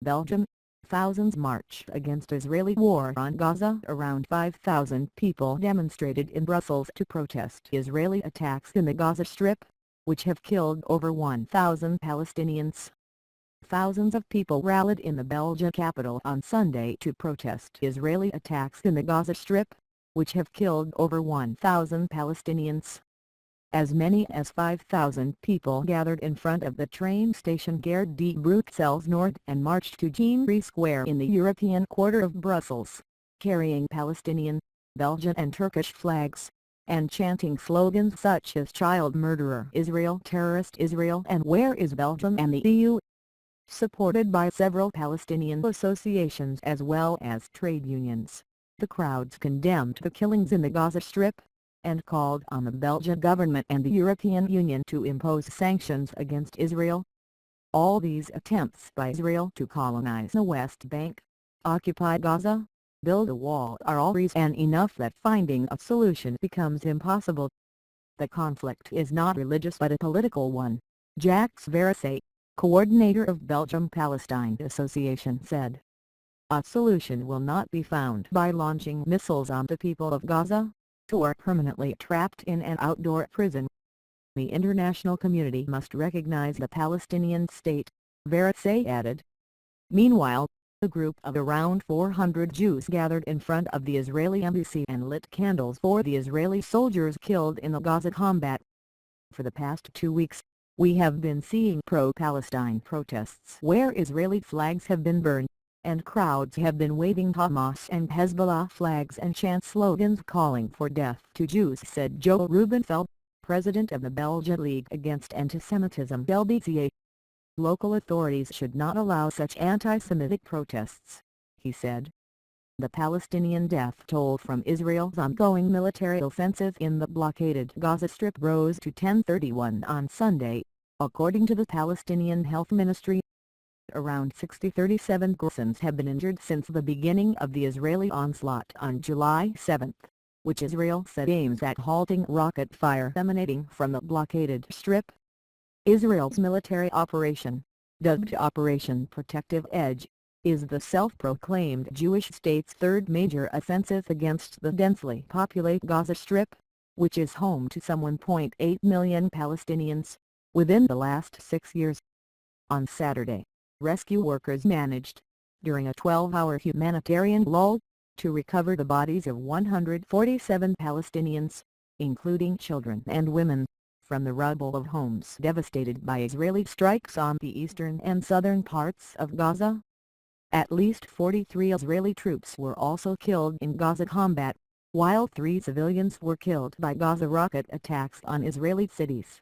Belgium, thousands marched against Israeli war on Gaza. Around 5,000 people demonstrated in Brussels to protest Israeli attacks in the Gaza Strip, which have killed over 1,000 Palestinians. Thousands of people rallied in the Belgian capital on Sunday to protest Israeli attacks in the Gaza Strip, which have killed over 1,000 Palestinians. As many as 5,000 people gathered in front of the train station Gare de Bruxelles-Nord and marched to Jean Rey Square in the European quarter of Brussels, carrying Palestinian, Belgian and Turkish flags, and chanting slogans such as "Child Murderer Israel, Terrorist Israel" and "Where is Belgium and the EU?" Supported by several Palestinian associations as well as trade unions, the crowds condemned the killings in the Gaza Strip, and called on the Belgian government and the European Union to impose sanctions against Israel. All these attempts by Israel to colonize the West Bank, occupy Gaza, build a wall are all reason enough that finding a solution becomes impossible. The conflict is not religious but a political one, Jacques Verset, coordinator of Belgium-Palestine Association, said. A solution will not be found by launching missiles on the people of Gaza, who are permanently trapped in an outdoor prison. The international community must recognize the Palestinian state, Verset added. Meanwhile, a group of around 400 Jews gathered in front of the Israeli embassy and lit candles for the Israeli soldiers killed in the Gaza combat. For the past 2 weeks, we have been seeing pro-Palestine protests where Israeli flags have been burned, and crowds have been waving Hamas and Hezbollah flags and chant slogans calling for death to Jews, said Joe Rubenfeld, president of the Belgian League Against Antisemitism (LBCA). Local authorities should not allow such anti-Semitic protests, he said. The Palestinian death toll from Israel's ongoing military offensive in the blockaded Gaza Strip rose to 1031 on Sunday, according to the Palestinian Health Ministry. Around 37 persons have been injured since the beginning of the Israeli onslaught on July 7, which Israel said aims at halting rocket fire emanating from the blockaded strip. Israel's military operation, dubbed Operation Protective Edge, is the self-proclaimed Jewish state's third major offensive against the densely populated Gaza Strip, which is home to some 1.8 million Palestinians, within the last 6 years. On Saturday, rescue workers managed, during a 12-hour humanitarian lull, to recover the bodies of 147 Palestinians, including children and women, from the rubble of homes devastated by Israeli strikes on the eastern and southern parts of Gaza. At least 43 Israeli troops were also killed in Gaza combat, while 3 civilians were killed by Gaza rocket attacks on Israeli cities.